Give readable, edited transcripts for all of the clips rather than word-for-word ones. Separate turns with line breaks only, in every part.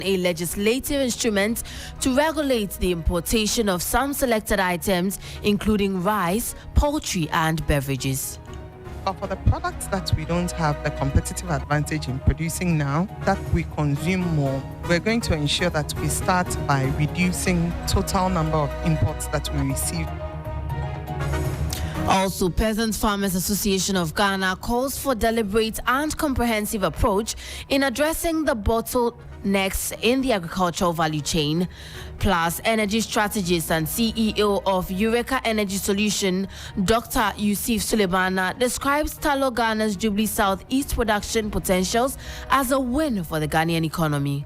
a legislative instrument to regulate the importation of some selected items, including rice, poultry, and beverages.
But for the products that we don't have the competitive advantage in producing now, that we consume more, we're going to ensure that we start by reducing total number of imports that we receive.
Also, Peasant Farmers Association of Ghana calls for deliberate and comprehensive approach in addressing the bottlenecks in the agricultural value chain. Plus, energy strategist and CEO of Eureka Energy Solution, Dr. Yusuf Suleimana, describes Talo Ghana's Jubilee Southeast production potentials as a win for the Ghanaian economy.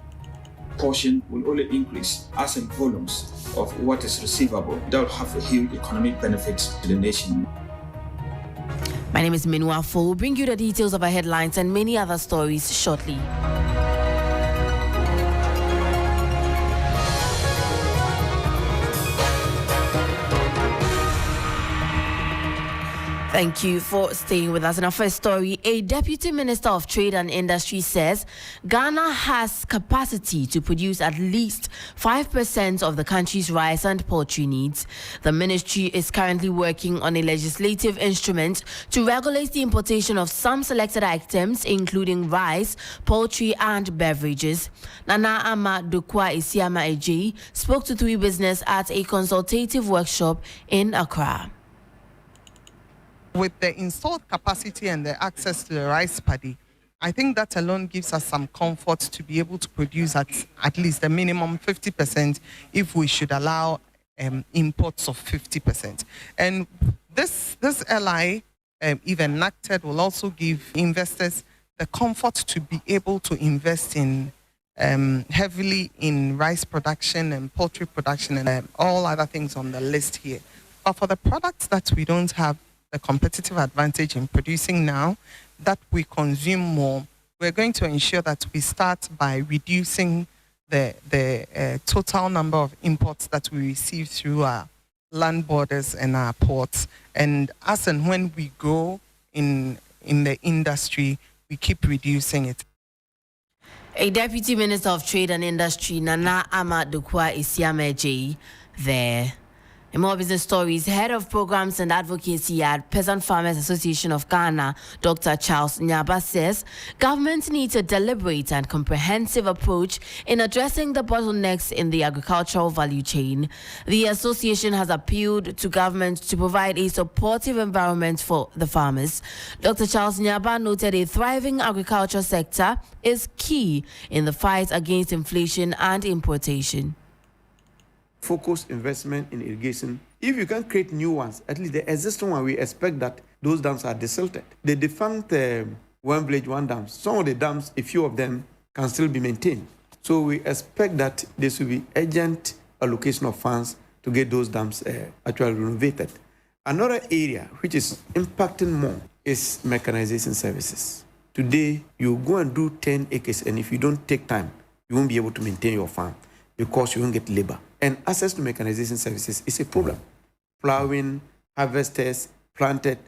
Portion will only increase as in volumes of what is receivable without have a huge economic benefits to the nation.
My name is Manu. Afful. We'll bring you the details of our headlines and many other stories shortly. Thank you for staying with us. In our first story, a Deputy Minister of Trade and Industry says Ghana has capacity to produce at least 5% of the country's rice and poultry needs. The ministry is currently working on a legislative instrument to regulate the importation of some selected items, including rice, poultry, and beverages. Nana Ama Dokwa Isiama Eji spoke to 3 Business at a consultative workshop in Accra.
With the installed capacity and the access to the rice paddy, I think that alone gives us some comfort to be able to produce at least a minimum 50% if we should allow imports of 50%. And this LI, if enacted, will also give investors the comfort to be able to invest in heavily in rice production and poultry production and all other things on the list here. But for the products that we don't have the competitive advantage in producing now, that we consume more, we're going to ensure that we start by reducing the total number of imports that we receive through our land borders and our ports. And as and when we grow in the industry, we keep reducing it.
A Deputy Minister of Trade and Industry, Nana Ama Dokwa Isiama Eji, there. In more business stories, Head of Programs and Advocacy at Peasant Farmers Association of Ghana, Dr. Charles Nyaba, says government needs a deliberate and comprehensive approach in addressing the bottlenecks in the agricultural value chain. The association has appealed to government to provide a supportive environment for the farmers. Dr. Charles Nyaba noted a thriving agriculture sector is key in the fight against inflation and importation.
Focused investment in irrigation. If you can create new ones, at least the existing one, we expect that those dams are desilted. The defunct One Village, One Dam, some of the dams, a few of them can still be maintained. So we expect that there should be urgent allocation of funds to get those dams actually renovated. Another area which is impacting more is mechanization services. Today, you go and do 10 acres, and if you don't take time, you won't be able to maintain your farm because you won't get labor. And access to mechanization services is a problem. Plowing, harvesters, planted,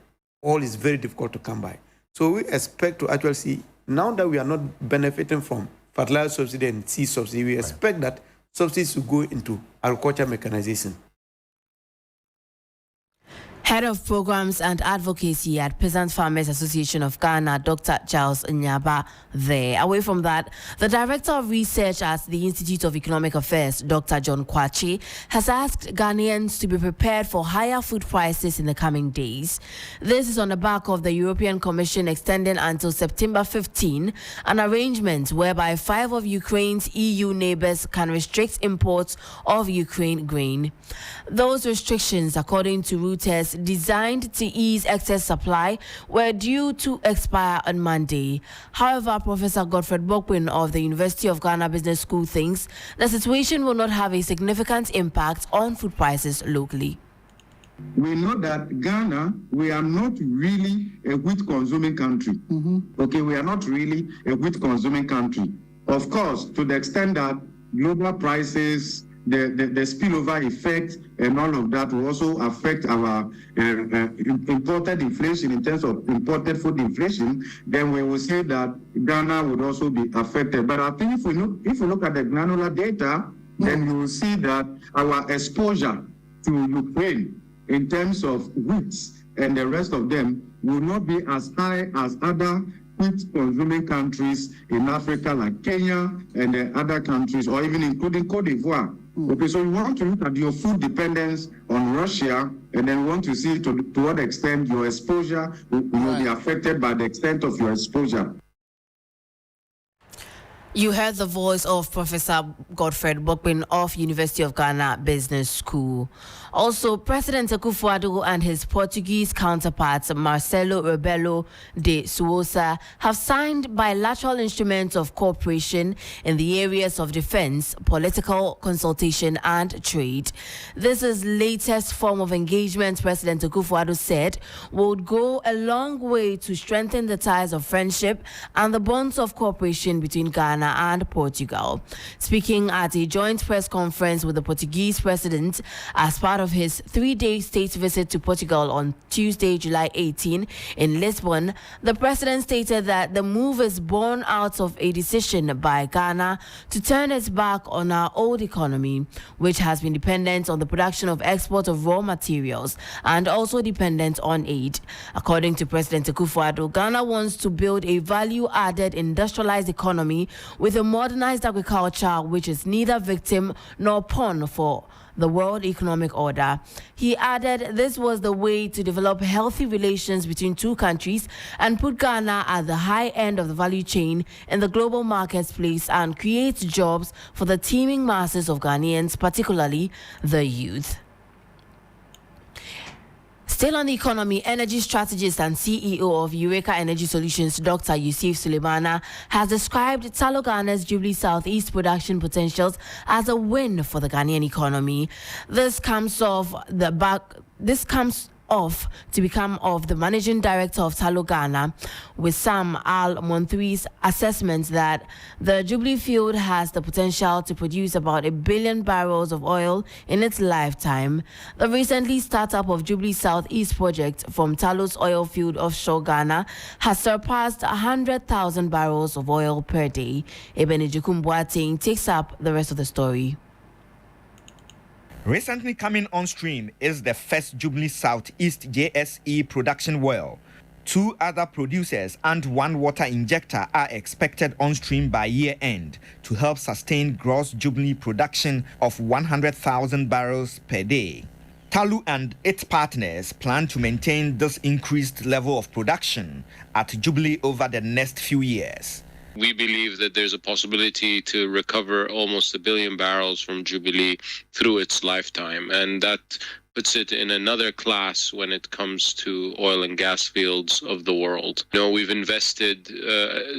all is very difficult to come by. So we expect to actually see, now that we are not benefiting from fertilizer subsidy and seed subsidy, we expect that subsidies to go into agriculture mechanization.
Head of Programs and Advocacy at Peasant Farmers Association of Ghana, Dr. Charles Nyaba, there. Away from that, the Director of Research at the Institute of Economic Affairs, Dr. John Kwachi, has asked Ghanaians to be prepared for higher food prices in the coming days. This is on the back of the European Commission extending until September 15 an arrangement whereby 5 of Ukraine's EU neighbors can restrict imports of Ukraine grain. Those restrictions, according to Reuters, designed to ease excess supply, were due to expire on Monday. However, Professor Godfred Bokwin of the University of Ghana Business School thinks the situation will not have a significant impact on food prices locally.
We know that Ghana, we are not really a wheat-consuming country. Okay, we are not really a wheat-consuming country. Of course, to the extent that global prices the spillover effect and all of that will also affect our imported inflation in terms of imported food inflation, then we will say that Ghana would also be affected. But I think if we look at the granular data, then you will see that our exposure to Ukraine in terms of wheat and the rest of them will not be as high as other wheat-consuming countries in Africa like Kenya and the other countries, or even including Cote d'Ivoire. Okay, so we want to look at your food dependence on Russia, and then we want to see to what extent your exposure will be affected by the extent of your exposure.
You heard the voice of Professor Godfred Bokpin of University of Ghana Business School. Also, President Akufo-Addo and his Portuguese counterparts Marcelo Rebelo de Sousa have signed bilateral instruments of cooperation in the areas of defense, political consultation and trade. This is latest form of engagement President Akufo-Addo said would go a long way to strengthen the ties of friendship and the bonds of cooperation between Ghana and Portugal. Speaking at a joint press conference with the Portuguese president as part of his 3-day state visit to Portugal on Tuesday, July 18 in Lisbon, the president stated that the move is born out of a decision by Ghana to turn its back on our old economy, which has been dependent on the production of export of raw materials and also dependent on aid. According to President Akufo-Addo, Ghana wants to build a value-added industrialized economy with a modernized agriculture which is neither victim nor pawn for the World Economic Order. He added this was the way to develop healthy relations between two countries and put Ghana at the high end of the value chain in the global marketplace and create jobs for the teeming masses of Ghanaians, particularly the youth. Still on the economy, energy strategist and CEO of Eureka Energy Solutions, Dr. Yusuf Suleimana, has described Talo Ghana's Jubilee Southeast production potentials as a win for the Ghanaian economy. This comes off to become of the managing director of Talo Ghana, with Sam Al-Monthri's assessment that the Jubilee field has the potential to produce about 1 billion barrels of oil in its lifetime. The recently startup of Jubilee Southeast project from Talo's oil field offshore Ghana has surpassed 100,000 barrels of oil per day. Ebenejukum Boateng takes up the rest of the story.
Recently coming on stream is the first Jubilee Southeast JSE production well. 2 other producers and 1 water injector are expected on stream by year end to help sustain gross Jubilee production of 100,000 barrels per day. Talu and its partners plan to maintain this increased level of production at Jubilee over the next few years.
We believe that there's a possibility to recover almost 1 billion barrels from Jubilee through its lifetime, and that puts it in another class when it comes to oil and gas fields of the world. You know, we've invested,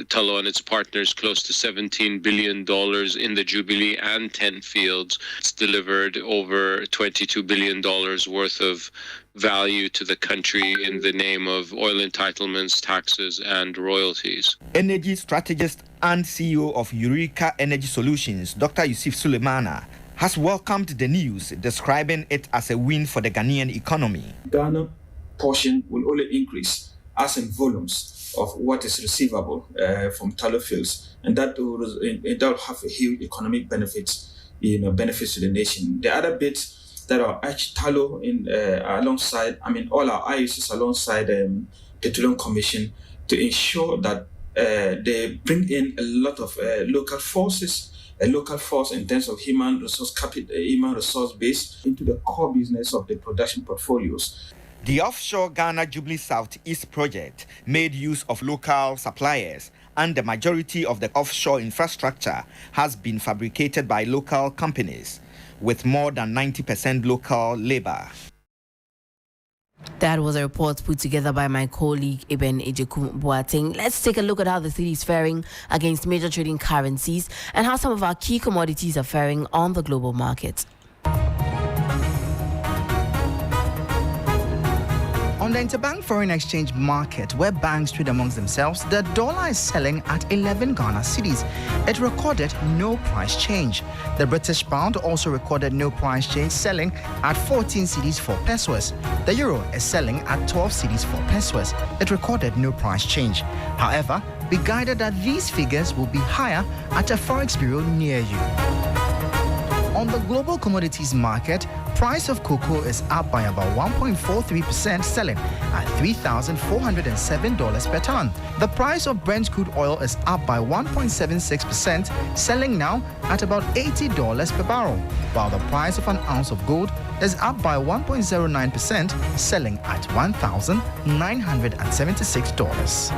Tullow and its partners, close to $17 billion in the Jubilee and 10 fields. It's delivered over $22 billion worth of value to the country in the name of oil entitlements, taxes, and royalties.
Energy strategist and CEO of Eureka Energy Solutions, Dr. Yusuf Suleimana, has welcomed the news, describing it as a win for the Ghanaian economy.
Ghana portion will only increase as in volumes of what is receivable from tallow fields, and that will have a huge economic benefits, benefits to the nation. The other bits that are actually tallow alongside, all our IUCs alongside Petroleum Commission to ensure that they bring in a lot of local forces, a local force in terms of human resource base into the core business of the production portfolios.
The offshore Ghana Jubilee Southeast project made use of local suppliers, and the majority of the offshore infrastructure has been fabricated by local companies, with more than 90% local labor.
That was a report put together by my colleague Eben Ejekum Boateng. Let's take a look at how the city is faring against major trading currencies and how some of our key commodities are faring on the global market.
On the interbank foreign exchange market, where banks trade amongst themselves, the dollar is selling at 11 Ghana cedis. It recorded no price change. The British pound also recorded no price change, selling at 14 cedis 4 pesos. The euro is selling at 12 cedis 4 pesos. It recorded no price change. However, be guided that these figures will be higher at a forex bureau near you. On the global commodities market, price of cocoa is up by about 1.43%, selling at $3,407 per ton. The price of Brent crude oil is up by 1.76%, selling now at about $80 per barrel, while the price of an ounce of gold is up by 1.09%, selling at $1,976.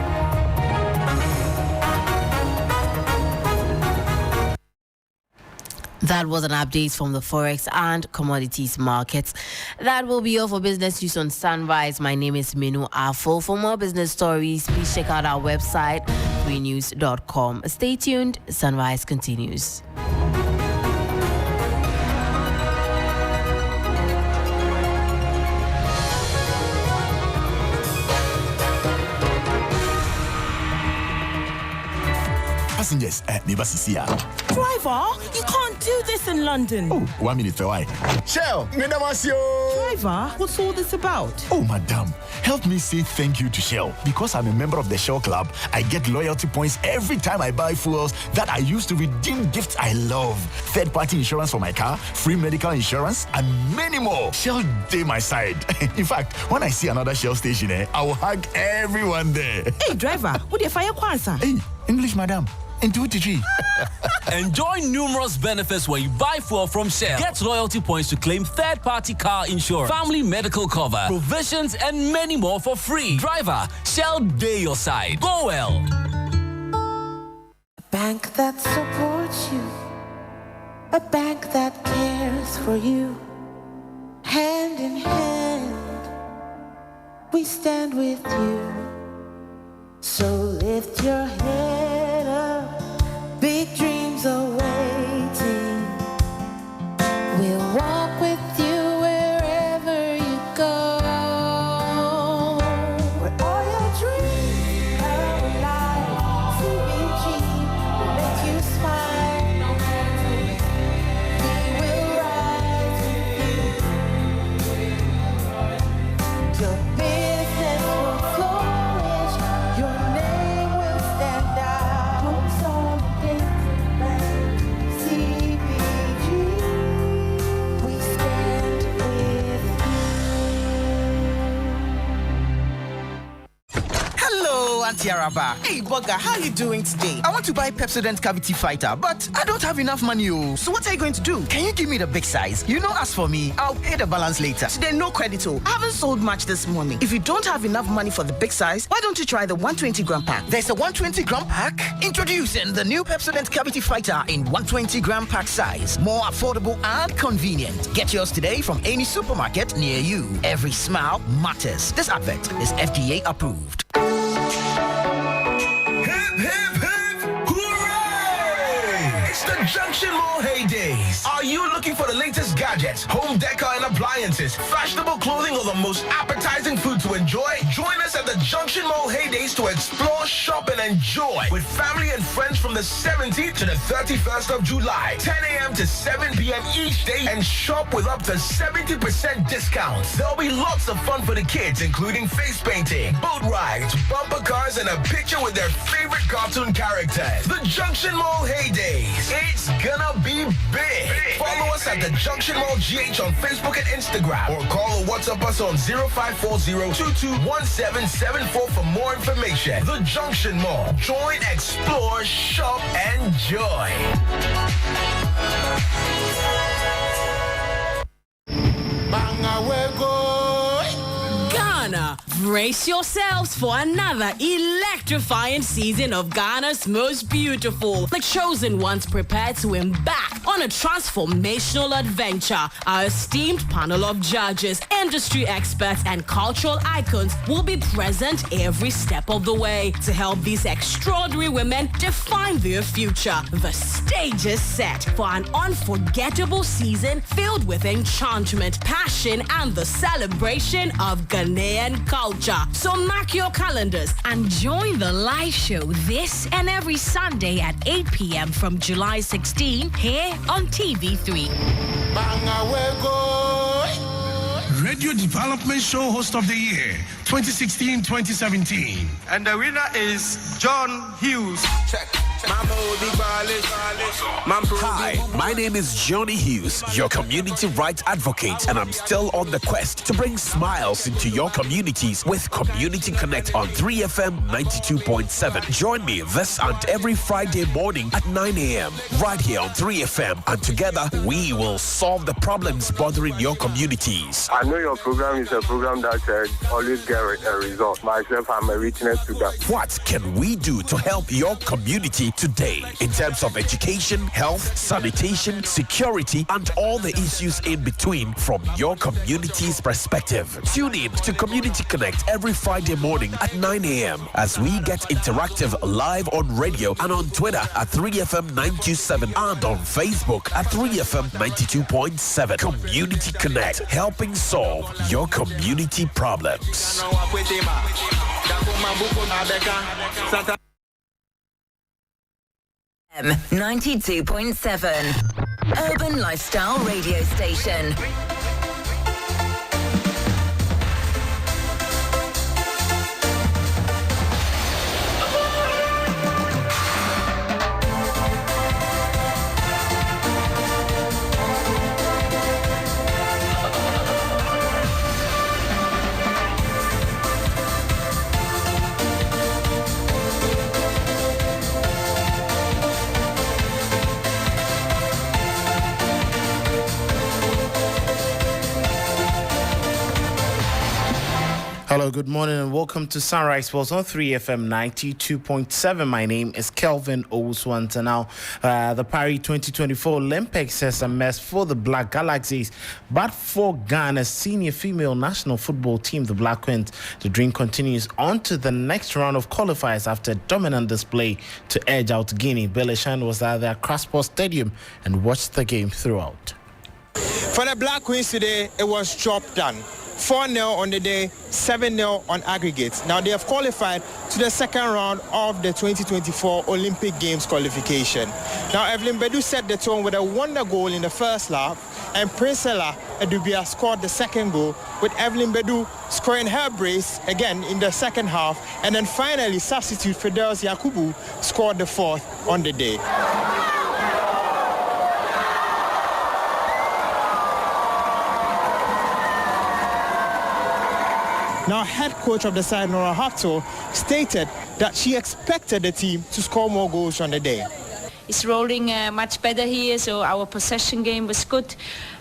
That was an update from the Forex and commodities markets. That will be all for Business News on Sunrise. My name is Manu Afful. For more business stories, please check out our website, 3news.com. Stay tuned. Sunrise continues.
Passengers, neighbor Cecilia.
Driver, you can't do this in London.
Oh, 1 minute for why? Shell,
Driver, what's all this about?
Oh, madam, help me say thank you to Shell. Because I'm a member of the Shell Club, I get loyalty points every time I buy fuels that I use to redeem gifts I love. Third-party insurance for my car, free medical insurance, and many more. Shell day my side. In fact, when I see another Shell station, I will hug everyone there.
Hey, driver, what the fire Ansah?
Hey, English, madam. Into 3.
Enjoy numerous benefits when you buy fuel from Shell. Get loyalty points to claim third-party car insurance, family medical cover, provisions, and many more for free. Driver, Shell day your side. Go well.
A bank that supports you. A bank that cares for you. Hand in hand, we stand with you. So lift your head up. Big dreams are waiting. We'll walk with you wherever you go. Where all your dreams are alive. CBG will make you smile. We will rise with you. Your business will flourish. Your name will stand out.
Auntie Araba. Hey, Bugger, how you doing today? I want to buy Pepsodent Cavity Fighter, but I don't have enough money. So what are you going to do? Can you give me the big size? You know, as for me, I'll pay the balance later.
Today, no credit. I haven't sold much this morning. If you don't have enough money for the big size, why don't you try the 120-gram pack?
There's a 120-gram pack? Introducing the new Pepsodent Cavity Fighter in 120-gram pack size. More affordable and convenient. Get yours today from any supermarket near you. Every smile matters. This advert is FDA approved.
Junction Mall heydays. Are you looking for the latest gadgets, home decor and appliances, fashionable clothing, or the most appetizing food to enjoy? Join us at the Junction Mall heydays to explore, shop, and enjoy with family and friends from the 17th to the 31st of July, 10 a.m. to 7 p.m. each day, and shop with up to 70% discounts. There'll be lots of fun for the kids, including face painting, boat rides, bumper cars, and a picture with their favorite cartoon characters. The Junction Mall heydays. It's gonna be big. Follow us at the Junction Mall GH on Facebook and Instagram, or call or WhatsApp us on 0540-221774 for more information. The Junction Mall. Join, explore, shop, enjoy.
Ghana, brace yourselves for another electrifying season of Ghana's most beautiful. The chosen ones prepare to embark on a transformational adventure. Our esteemed panel of judges, industry experts and cultural icons will be present every step of the way to help these extraordinary women define their future. The stage is set for an unforgettable season filled with enchantment, passion, and the celebration of Ghanaian culture. So mark your calendars and join the live show this and every Sunday at 8 p.m. from July 16 here on TV3.
Radio Development Show Host of the Year 2016-2017.
And the winner is John Hughes.
Hi, my name is Johnny Hughes, your community rights advocate, and I'm still on the quest to bring smiles into your communities with Community Connect on 3FM 92.7. Join me this and every Friday morning at 9 a.m. right here on 3FM, and together we will solve the problems bothering your communities.
I know your program is a program that always get a result. Myself, I'm a witness to that.
What can we do to help your community today in terms of education, health, sanitation, security, and all the issues in between from your community's perspective? Tune in to Community Connect every Friday morning at 9 a.m. as we get interactive live on radio and on Twitter at 3FM 927 and on Facebook at 3FM 92.7. Community Connect, helping solve your community problems.
92.7 Urban Lifestyle Radio Station.
Hello, good morning and welcome to Sunrise Sports on 3FM 92.7. My name is Kelvin, Owusu. And now the Paris 2024 Olympics has a mess for the Black Galaxies, but for Ghana's senior female national football team, the Black Queens, the dream continues on to the next round of qualifiers after a dominant display to edge out Guinea. Belishan was at the Accra Sports Stadium and watched the game throughout.
For the Black Queens today, it was job done. 4-0 on the day, 7-0 on aggregates. Now they have qualified to the second round of the 2024 Olympic Games qualification. Now Evelyn Bedu set the tone with a wonder goal in the first half, and Princella Edubia scored the second goal, with Evelyn Bedu scoring her brace again in the second half, and then finally substitute Fidelis Yakubu scored the fourth on the day. Now, head coach of the side, Nora Haftel, stated that she expected the team to score more goals on the day.
It's rolling much better here, so our possession game was good.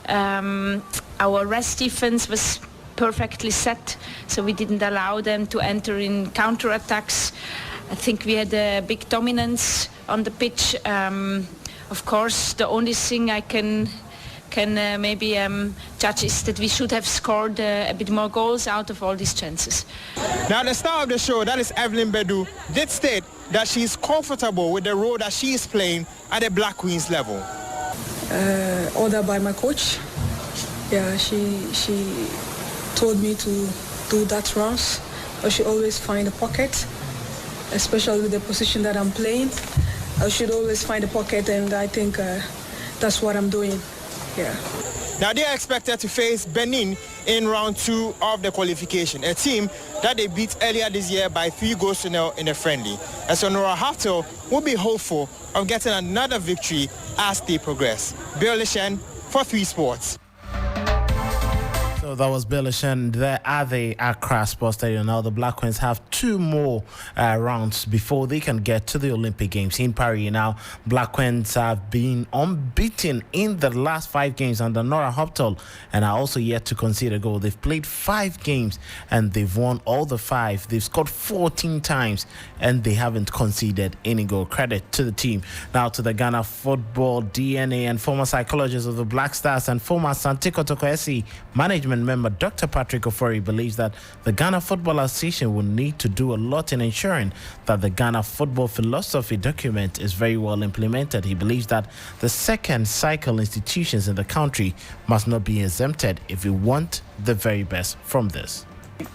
Our rest defense was perfectly set, so we didn't allow them to enter in counter-attacks. I think we had a big dominance on the pitch. Of course, the only thing I can maybe judge is that we should have scored a bit more goals out of all these chances.
Now the star of the show, that is Evelyn Bedu, did state that she is comfortable with the role that she is playing at the Black Queens level.
Ordered by my coach. Yeah, she told me to do that runs, but she always find a pocket, especially with the position that I'm playing. I should always find a pocket, and I think that's what I'm doing. Yeah.
Now they are expected to face Benin in round 2 of the qualification, a team that they beat earlier this year by 3-0 in a friendly. And so Nora Haftel will be hopeful of getting another victory as they progress. Bill Lishan for 3 Sports.
So that was Belishan there at the Accra Sports Stadium. Now the Black Queens have 2 more rounds before they can get to the Olympic Games in Paris. Now Black Queens have been unbeaten in the last 5 games under Nora Haftel and are also yet to concede a goal. They've played 5 games and they've won all the 5. They've scored 14 times and they haven't conceded any goal. Credit to the team. Now to the Ghana Football DNA and former psychologist of the Black Stars and former Santi Kotoko SC management Chairman member Dr. Patrick Ofori believes that the Ghana Football Association will need to do a lot in ensuring that the Ghana Football Philosophy document is very well implemented. He believes that the second cycle institutions in the country must not be exempted if we want the very best from this.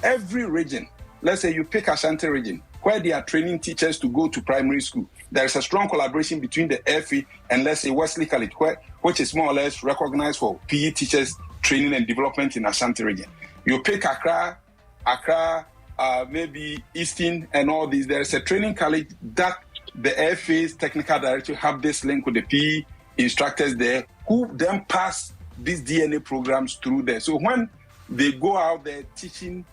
Every region, let's say you pick Ashanti region, where they are training teachers to go to primary school, there is a strong collaboration between the FE and, let's say, Wesley College, which is more or less recognized for PE teachers training and development in Ashanti region. You pick Accra, maybe Eastern and all these. There is a training college that the FA's technical director have this link with the PE instructors there, who then pass these DNA programs through there. So when they go out there teaching,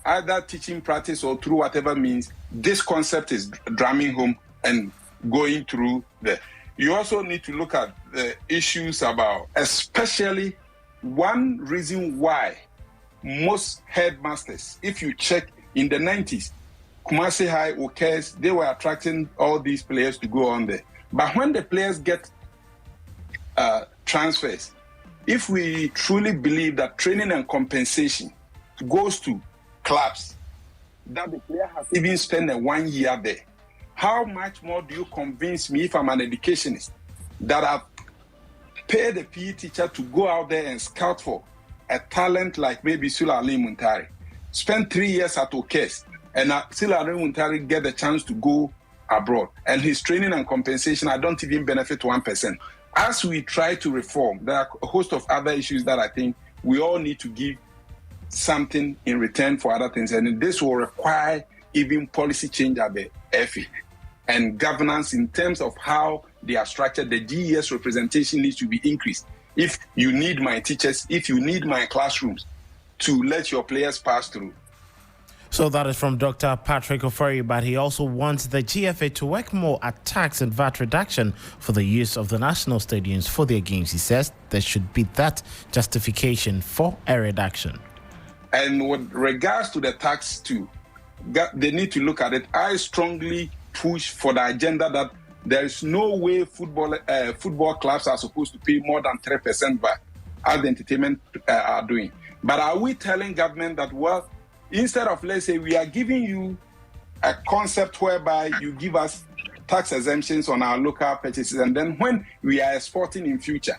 either teaching practice or through whatever means, this concept is drumming home and going through there. You also need to look at the issues about, especially one reason why most headmasters, if you check in the 90s, Kumasi High, Okes, they were attracting all these players to go on there. But when the players get transfers, if we truly believe that training and compensation goes to clubs, that the player has even spent 1 year there, how much more do you convince me, if I'm an educationist, that I've paid a PE teacher to go out there and scout for a talent like maybe Sula Ali Muntari, spend 3 years at Okes, and Sula Ali Muntari get the chance to go abroad, and his training and compensation, I don't even benefit 1%. As we try to reform, there are a host of other issues that I think we all need to give something in return for other things, and this will require even policy change at the FE and governance in terms of how they are structured. The GES representation needs to be increased. If you need my teachers, if you need my classrooms to let your players pass through.
So that is from Dr. Patrick Ofori, but he also wants the GFA to work more at tax and VAT reduction for the use of the national stadiums for their games. He says there should be that justification for a reduction.
And with regards to the tax too, they need to look at it. I strongly push for the agenda that there is no way football clubs are supposed to pay more than 3% VAT, as the entertainment are doing. But are we telling government that, well, instead of, let's say, we are giving you a concept whereby you give us tax exemptions on our local purchases, and then when we are exporting in future,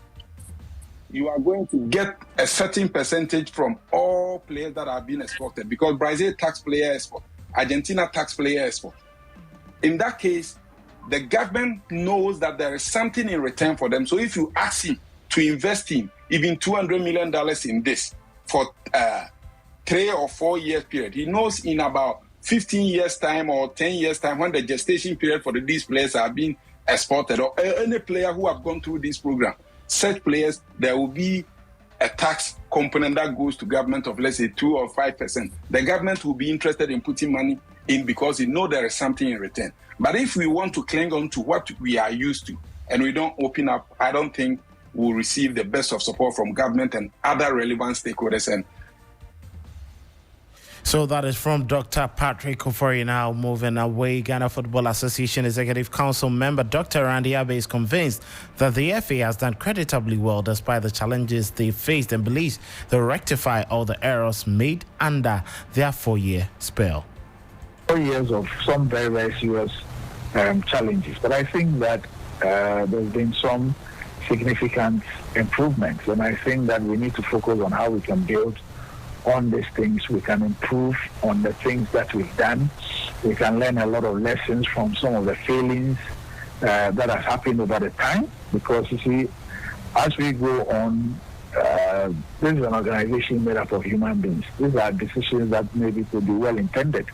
you are going to get a certain percentage from all players that are being exported, because Brazil tax player export, Argentina tax player export. In that case, the government knows that there is something in return for them. So if you ask him to invest in even $200 million in this for 3 or 4 years period, he knows in about 15 years time or 10 years time, when the gestation period for these players are being exported, or any player who have gone through this program, such players, there will be a tax component that goes to government of, let's say, 2 or 5%. The government will be interested in putting money in because they know there is something in return. But if we want to cling on to what we are used to and we don't open up, I don't think we'll receive the best of support from government and other relevant stakeholders. And
so that is from Dr. Patrick Ofori. Now moving away, Ghana Football Association Executive Council member Dr. Randy Abe is convinced that the FA has done creditably well despite the challenges they faced, and believes they'll rectify all the errors made under their 4-year spell.
4 years of some very, very serious challenges, but I think that there's been some significant improvements, and I think that we need to focus on how we can build on these things. We can improve on the things that we've done. We can learn a lot of lessons from some of the failings that have happened over the time, because you see, as we go on, this is an organization made up of human beings. These are decisions that maybe could be well intended,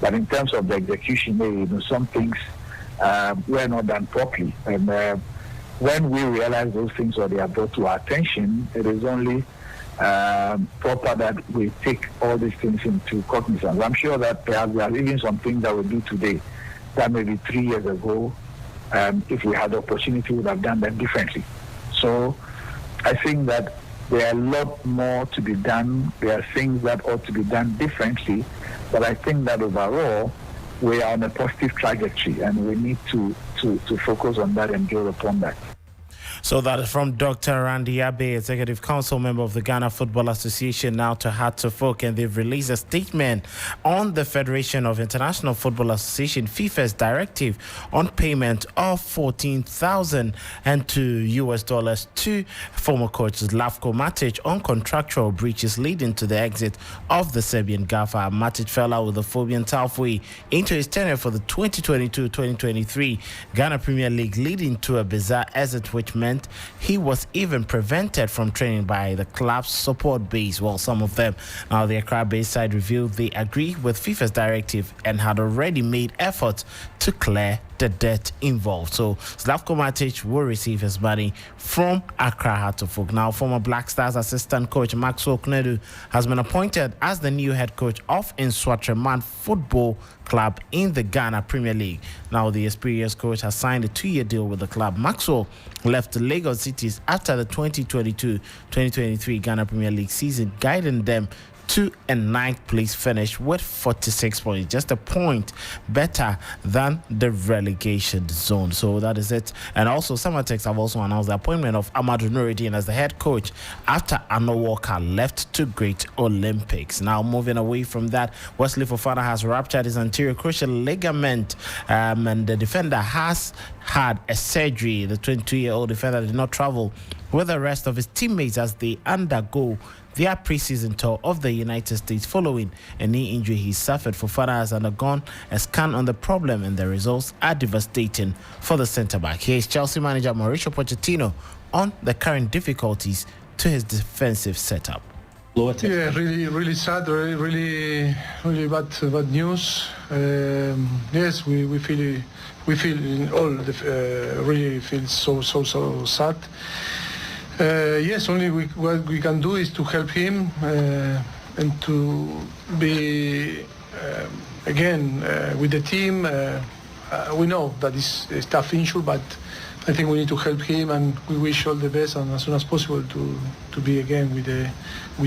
but in terms of the execution, maybe some things were not done properly. And when we realize those things, or they are brought to our attention, it is only proper that we take all these things into cognizance. I'm sure that perhaps there are even some things that we do today that maybe 3 years ago, if we had the opportunity, we would have done them differently. So I think that there are a lot more to be done. There are things that ought to be done differently, but I think that overall we are on a positive trajectory, and we need to focus on that and build upon that.
So that is from Dr. Randy Abe, Executive Council member of the Ghana Football Association, now to Heart to Folk, and they've released a statement on the Federation of International Football Association FIFA's directive on payment of $14,002 to former coach Zlatko Matic on contractual breaches leading to the exit of the Serbian gaffer. Matic fell out with the Phobian halfway into his tenure for the 2022-2023 Ghana Premier League, leading to a bizarre exit which meant he was even prevented from training by the club's support base. Well, some of them. Now, the Accra-based side revealed they agree with FIFA's directive and had already made efforts to clear the debt involved. So Zlatko Matic will receive his money from Accra Heart to Folk. Now, former Black Stars assistant coach Maxwell Knedu has been appointed as the new head coach of Nswatreman Football Club in the Ghana Premier League. Now, the experienced coach has signed a 2-year deal with the club. Maxwell left Lagos Cities after the 2022-2023 Ghana Premier League season, guiding them to a 9th place finish with 46 points, just a point better than the relegation zone. So that is it. And also, Samatex have also announced the appointment of Amadou Noureddin as the head coach after Arno Walker left to Great Olympics. Now, moving away from that, Wesley Fofana has ruptured his anterior cruciate ligament, and the defender has had a surgery. The 22-year-old defender did not travel with the rest of his teammates as they undergo their preseason tour of the United States following a knee injury he suffered. Fofana has undergone a scan on the problem, and the results are devastating for the centre-back. Here's Chelsea manager Mauricio Pochettino on the current difficulties to his defensive setup.
Yeah, really sad, really bad news. Yes, we feel all really feel so sad. Yes, only what we can do is to help him and to be again with the team. We know that it's a tough issue, but I think we need to help him, and we wish all the best and as soon as possible to be again with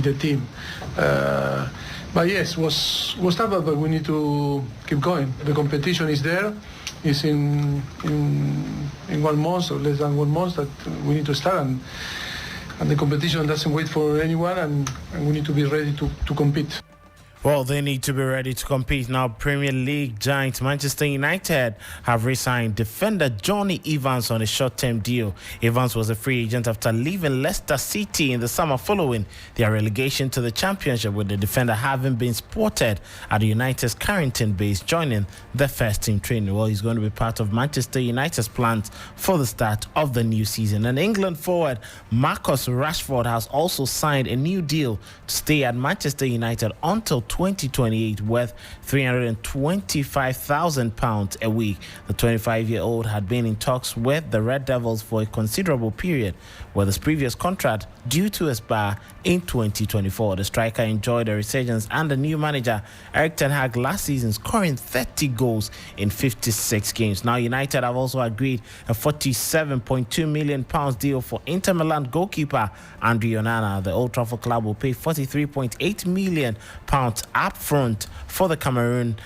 the team. But yes, was tough, but we need to keep going. The competition is there. It's in 1 month or less than 1 month that we need to start, and the competition doesn't wait for anyone, and we need to be ready to compete.
Well, they need to be ready to compete. Now, Premier League giants Manchester United have re-signed defender Johnny Evans on a short-term deal. Evans was a free agent after leaving Leicester City in the summer following their relegation to the Championship, with the defender having been spotted at United's Carrington base joining the first team training. Well, he's going to be part of Manchester United's plans for the start of the new season. And England forward Marcus Rashford has also signed a new deal to stay at Manchester United until 2028, worth £325,000 a week. The 25-year-old had been in talks with the Red Devils for a considerable period, with his previous contract due to expire in 2024. The striker enjoyed a resurgence under new manager Erik ten Hag last season, scoring 30 goals in 56 games. Now, United have also agreed a £47.2 million deal for Inter Milan goalkeeper Andre Onana. The Old Trafford club will pay £43.8 million up front for the Cameroon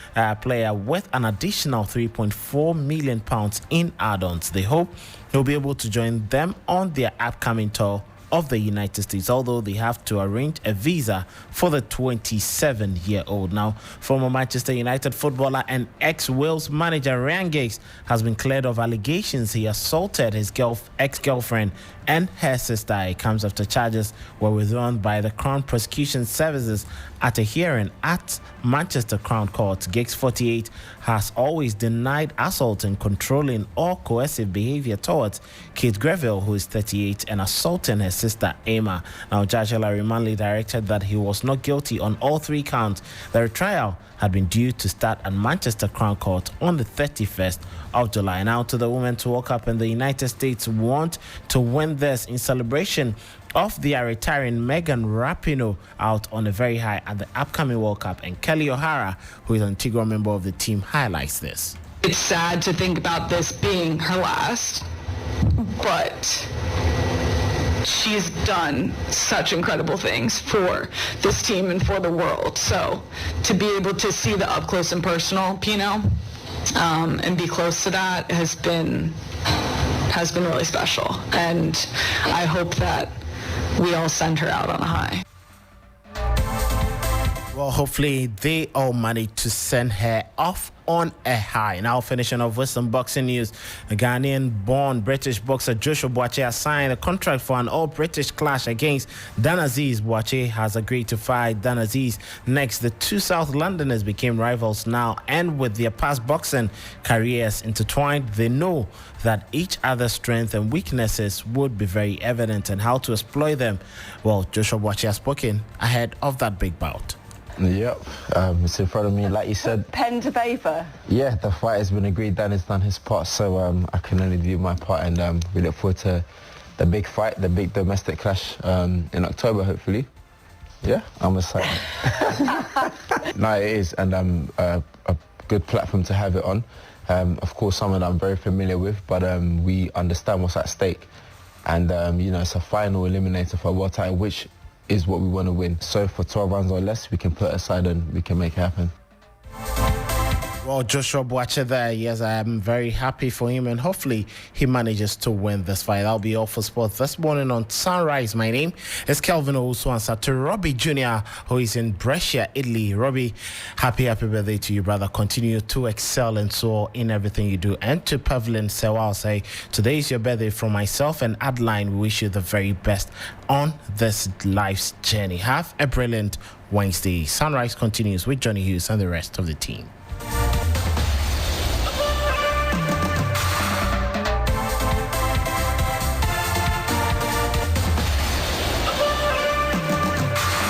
player, with an additional £3.4 million in add-ons. They hope he'll be able to join them on their upcoming tour of the United States, although they have to arrange a visa for the 27-year-old. Now, former Manchester United footballer and ex-Wales manager Ryan Giggs has been cleared of allegations he assaulted his ex-girlfriend and her sister. It comes after charges were withdrawn by the Crown Prosecution Services at a hearing at Manchester Crown Court. Giggs, 48, has always denied assault and controlling or coercive behavior towards Kate Greville, who is 38, and assaulting her sister Emma. Now, Judge Hilary Manley directed that he was not guilty on all 3 counts. The trial had been due to start at Manchester Crown Court on the 31st of July. Now, to the women to World Cup in the United States want to win this in celebration of their retiring Megan Rapinoe out on a very high at the upcoming World Cup. And Kelly O'Hara, who is an integral member of the team, highlights this.
It's sad to think about this being her last, but she's done such incredible things for this team and for the world. So to be able to see the up close and personal, and be close to that has been has been really special. And I hope that we all send her out on a high.
Well, hopefully they all manage to send her off on a high. Now finishing off with some boxing news. A Ghanaian-born British boxer Joshua Boakye has signed a contract for an all-British clash against Dan Aziz. Boakye has agreed to fight Dan Aziz next. The two South Londoners became rivals now, and with their past boxing careers intertwined, they know that each other's strengths and weaknesses would be very evident and how to exploit them. Well, Joshua Boakye has spoken ahead of that big bout.
Yep, it's in front of me, like you said.
Pen to paper.
Yeah, the fight has been agreed. Dan has done his part, so I can only do my part, and we look forward to the big fight, the big domestic clash in October, hopefully. Yeah, I'm excited. No, it is, and a good platform to have it on. Of course, someone I'm very familiar with, but we understand what's at stake, and you know, it's a final eliminator for a world title, which is what we want to win. So for 12 rounds or less, we can put it aside and we can make it happen.
Well, Joshua Boakye there, yes, I am very happy for him, and hopefully he manages to win this fight. That'll be all for sports this morning on Sunrise. My name is Kelvin, Owusu. Ansah to Robbie Jr., who is in Brescia, Italy. Robbie, happy birthday to you, brother. Continue to excel and soar in everything you do. And to Pavlin Sewa, I'll say, today is your birthday. From myself and Adeline, we wish you the very best on this life's journey. Have a brilliant Wednesday. Sunrise continues with Johnny Hughes and the rest of the team.